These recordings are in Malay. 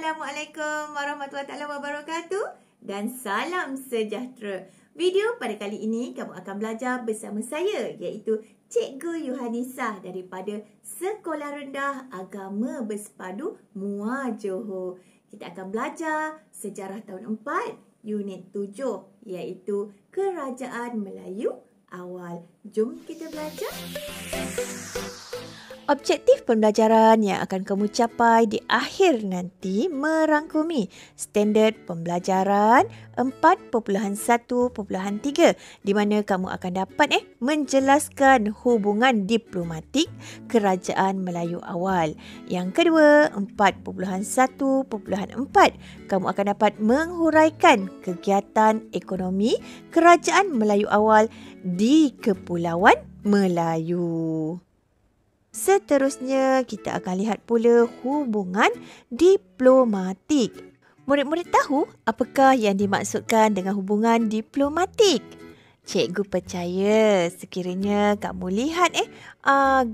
Assalamualaikum warahmatullahi wabarakatuh dan salam sejahtera. Video pada kali ini kamu akan belajar bersama saya iaitu Cikgu Yohanisa daripada Sekolah Rendah Agama Bersepadu Muar Johor. Kita akan belajar sejarah tahun 4 unit 7 iaitu Kerajaan Melayu Awal. Jom kita belajar. Objektif pembelajaran yang akan kamu capai di akhir nanti merangkumi standard pembelajaran 4.1.3 di mana kamu akan dapat menjelaskan hubungan diplomatik Kerajaan Melayu Awal. Yang kedua, 4.1.4 kamu akan dapat menghuraikan kegiatan ekonomi Kerajaan Melayu Awal di Kepulauan Melayu. Seterusnya, kita akan lihat pula hubungan diplomatik. Murid-murid tahu apakah yang dimaksudkan dengan hubungan diplomatik? Cikgu percaya sekiranya kamu lihat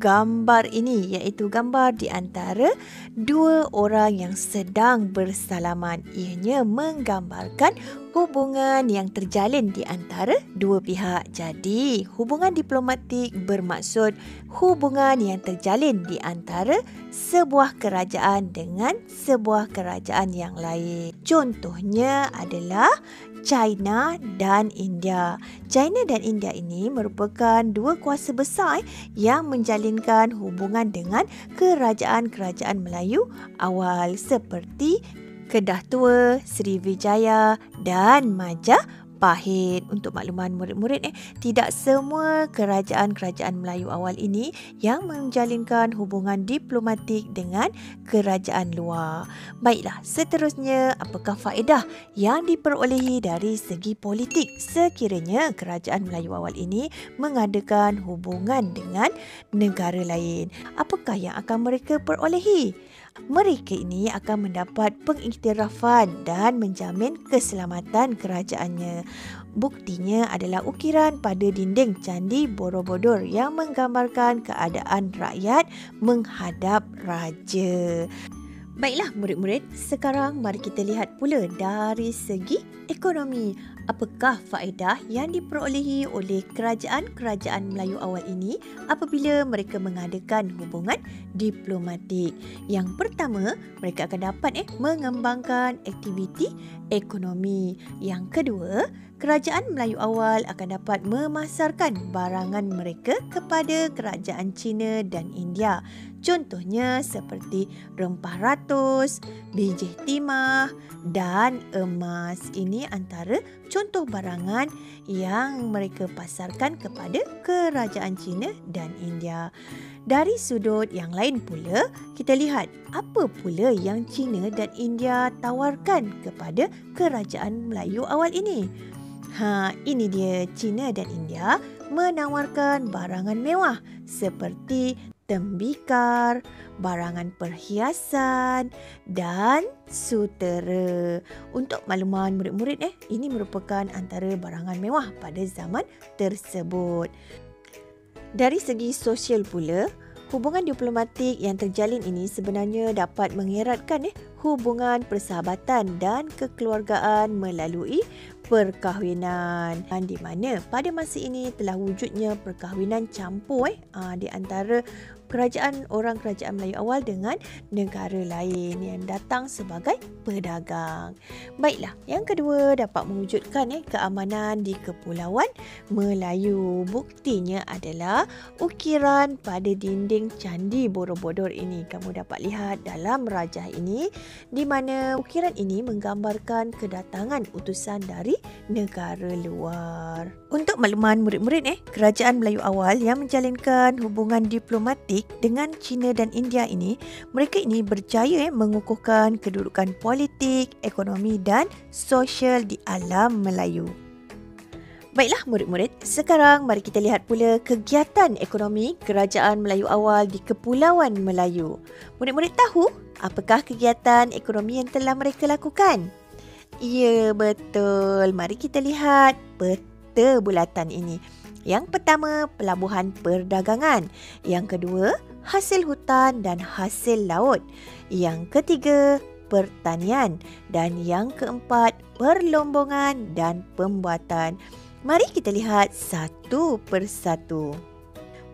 gambar ini iaitu gambar di antara dua orang yang sedang bersalaman. Ianya menggambarkan hubungan yang terjalin di antara dua pihak. Jadi, hubungan diplomatik bermaksud hubungan yang terjalin di antara sebuah kerajaan dengan sebuah kerajaan yang lain. Contohnya adalah China dan India. China dan India ini merupakan dua kuasa besar yang menjalinkan hubungan dengan kerajaan-kerajaan Melayu awal seperti Kedah Tua, Sriwijaya dan Majapahit. Untuk makluman murid-murid, tidak semua kerajaan-kerajaan Melayu awal ini yang menjalinkan hubungan diplomatik dengan kerajaan luar. Baiklah, seterusnya apakah faedah yang diperolehi dari segi politik sekiranya kerajaan Melayu awal ini mengadakan hubungan dengan negara lain? Apakah yang akan mereka perolehi? Mereka ini akan mendapat pengiktirafan dan menjamin keselamatan kerajaannya. Buktinya adalah ukiran pada dinding Candi Borobudur yang menggambarkan keadaan rakyat menghadap raja. Baiklah murid-murid, sekarang mari kita lihat pula dari segi ekonomi. Apakah faedah yang diperolehi oleh kerajaan-kerajaan Melayu awal ini apabila mereka mengadakan hubungan diplomatik? Yang pertama, mereka akan dapat mengembangkan aktiviti ekonomi. Yang kedua, kerajaan Melayu awal akan dapat memasarkan barangan mereka kepada kerajaan China dan India. Contohnya seperti rempah ratus, biji timah dan emas. Ini antara contoh barangan yang mereka pasarkan kepada kerajaan China dan India. Dari sudut yang lain pula, kita lihat apa pula yang China dan India tawarkan kepada kerajaan Melayu awal ini. Ini dia, China dan India menawarkan barangan mewah seperti tembikar, barangan perhiasan dan sutera. Untuk makluman murid-murid, ini merupakan antara barangan mewah pada zaman tersebut. Dari segi sosial pula, hubungan diplomatik yang terjalin ini sebenarnya dapat mengeratkan hubungan persahabatan dan kekeluargaan melalui perkahwinan, di mana pada masa ini telah wujudnya perkahwinan campur di antara orang kerajaan Melayu awal dengan negara lain yang datang sebagai pedagang. Baiklah, yang kedua dapat mewujudkan keamanan di Kepulauan Melayu. Buktinya adalah ukiran pada dinding Candi Borobudur ini. Kamu dapat lihat dalam rajah ini di mana ukiran ini menggambarkan kedatangan utusan dari negara luar. Untuk makluman murid-murid, kerajaan Melayu awal yang menjalinkan hubungan diplomatik dengan China dan India ini, mereka ini berjaya mengukuhkan kedudukan politik, ekonomi dan sosial di alam Melayu. Baiklah murid-murid, sekarang mari kita lihat pula kegiatan ekonomi Kerajaan Melayu awal di Kepulauan Melayu. Murid-murid tahu apakah kegiatan ekonomi yang telah mereka lakukan? Ya, betul. Mari kita lihat peta bulatan ini. Yang pertama, pelabuhan perdagangan. Yang kedua, hasil hutan dan hasil laut. Yang ketiga, pertanian. Dan yang keempat, perlombongan dan pembuatan. Mari kita lihat satu persatu.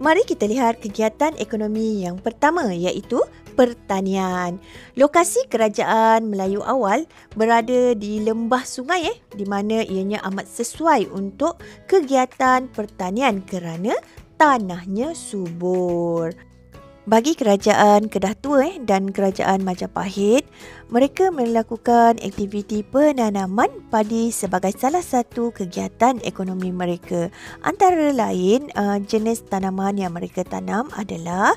Mari kita lihat kegiatan ekonomi yang pertama, iaitu pertanian. Lokasi kerajaan Melayu awal berada di lembah sungai di mana ianya amat sesuai untuk kegiatan pertanian kerana tanahnya subur. Bagi kerajaan Kedah Tua dan kerajaan Majapahit, mereka melakukan aktiviti penanaman padi sebagai salah satu kegiatan ekonomi mereka. Antara lain, jenis tanaman yang mereka tanam adalah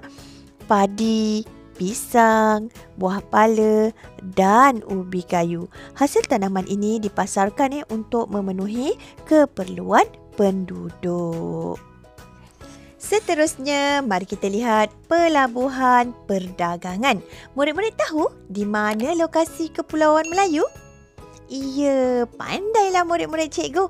padi, pisang, buah pala dan ubi kayu. Hasil tanaman ini dipasarkan untuk memenuhi keperluan penduduk. Seterusnya, mari kita lihat pelabuhan perdagangan. Murid-murid tahu di mana lokasi Kepulauan Melayu? Ya, pandailah murid-murid cikgu.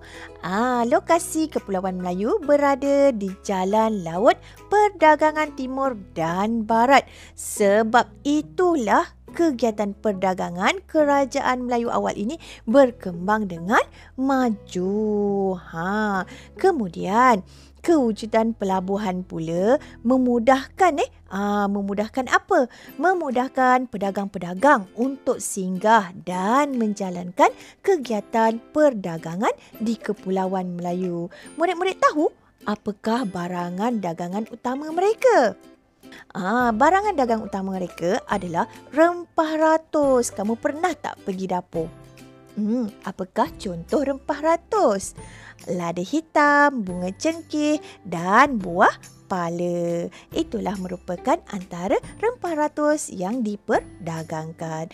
Lokasi Kepulauan Melayu berada di Jalan Laut Perdagangan Timur dan Barat. Sebab itulah kegiatan perdagangan kerajaan Melayu awal ini berkembang dengan maju. Kemudian kewujudan pelabuhan pula memudahkan memudahkan apa? Memudahkan pedagang-pedagang untuk singgah dan menjalankan kegiatan perdagangan di Kepulauan Melayu. Murid-murid tahu apakah barangan dagangan utama mereka? Barangan dagang utama mereka adalah rempah ratus. Kamu pernah tak pergi dapur? Apakah contoh rempah ratus? Lada hitam, bunga cengkeh dan buah pala. Itulah merupakan antara rempah ratus yang diperdagangkan.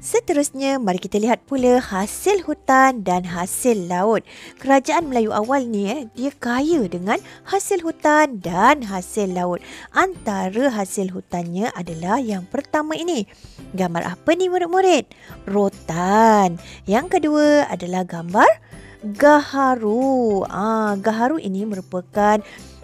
Seterusnya, mari kita lihat pula hasil hutan dan hasil laut. Kerajaan Melayu awal ni dia kaya dengan hasil hutan dan hasil laut. Antara hasil hutannya adalah yang pertama ini. Gambar apa ni murid-murid? Rotan. Yang kedua adalah gambar gaharu. Gaharu ini merupakan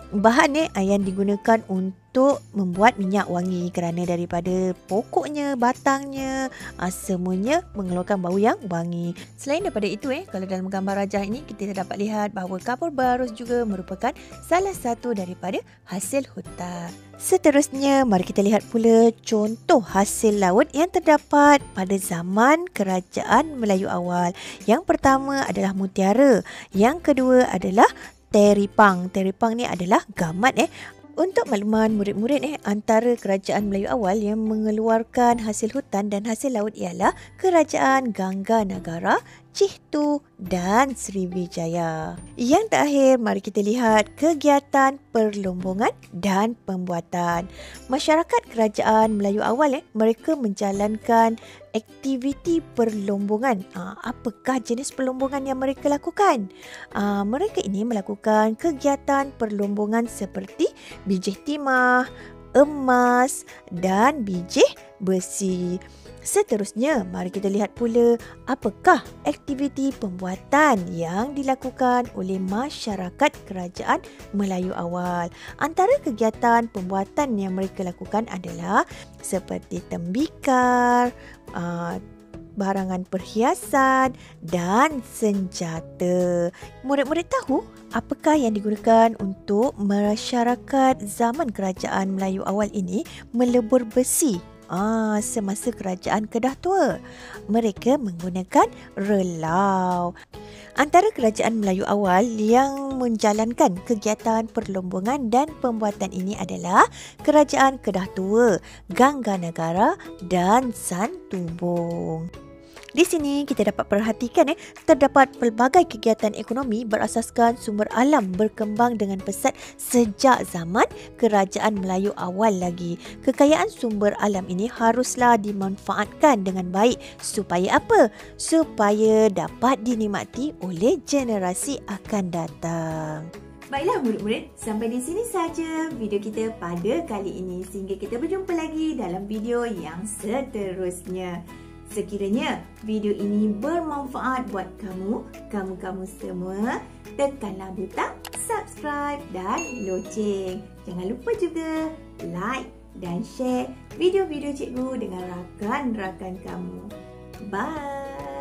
bahan yang digunakan untuk membuat minyak wangi kerana daripada pokoknya, batangnya, semuanya mengeluarkan bau yang wangi. Selain daripada itu, kalau dalam gambar rajah ini kita dapat lihat bahawa kapur barus juga merupakan salah satu daripada hasil hutan. Seterusnya, mari kita lihat pula contoh hasil laut yang terdapat pada zaman kerajaan Melayu awal. Yang pertama adalah mutiara, yang kedua adalah teripang. Teripang ni adalah gamat. Untuk makluman murid-murid, antara kerajaan Melayu awal yang mengeluarkan hasil hutan dan hasil laut ialah kerajaan Gangganagara, Cihtu dan Sriwijaya. Yang terakhir, mari kita lihat kegiatan perlombongan dan pembuatan. Masyarakat kerajaan Melayu awal mereka menjalankan aktiviti perlombongan. Apakah jenis perlombongan yang mereka lakukan? Mereka ini melakukan kegiatan perlombongan seperti bijih timah, emas dan bijih besi. Seterusnya, mari kita lihat pula apakah aktiviti pembuatan yang dilakukan oleh masyarakat kerajaan Melayu awal. Antara kegiatan pembuatan yang mereka lakukan adalah seperti tembikar, barangan perhiasan dan senjata. Murid-murid tahu apakah yang digunakan untuk masyarakat zaman kerajaan Melayu awal ini melebur besi? Semasa kerajaan Kedah Tua, mereka menggunakan relau. Antara kerajaan Melayu awal yang menjalankan kegiatan perlombongan dan pembuatan ini adalah kerajaan Kedah Tua, Gangganagara dan Santubong. Di sini kita dapat perhatikan terdapat pelbagai kegiatan ekonomi berasaskan sumber alam berkembang dengan pesat sejak zaman kerajaan Melayu awal lagi. Kekayaan sumber alam ini haruslah dimanfaatkan dengan baik supaya apa? Supaya dapat dinikmati oleh generasi akan datang. Baiklah murid-murid, sampai di sini saja video kita pada kali ini. Sehingga kita berjumpa lagi dalam video yang seterusnya. Sekiranya video ini bermanfaat buat kamu semua, tekanlah butang subscribe dan loceng. Jangan lupa juga like dan share video-video cikgu dengan rakan-rakan kamu. Bye!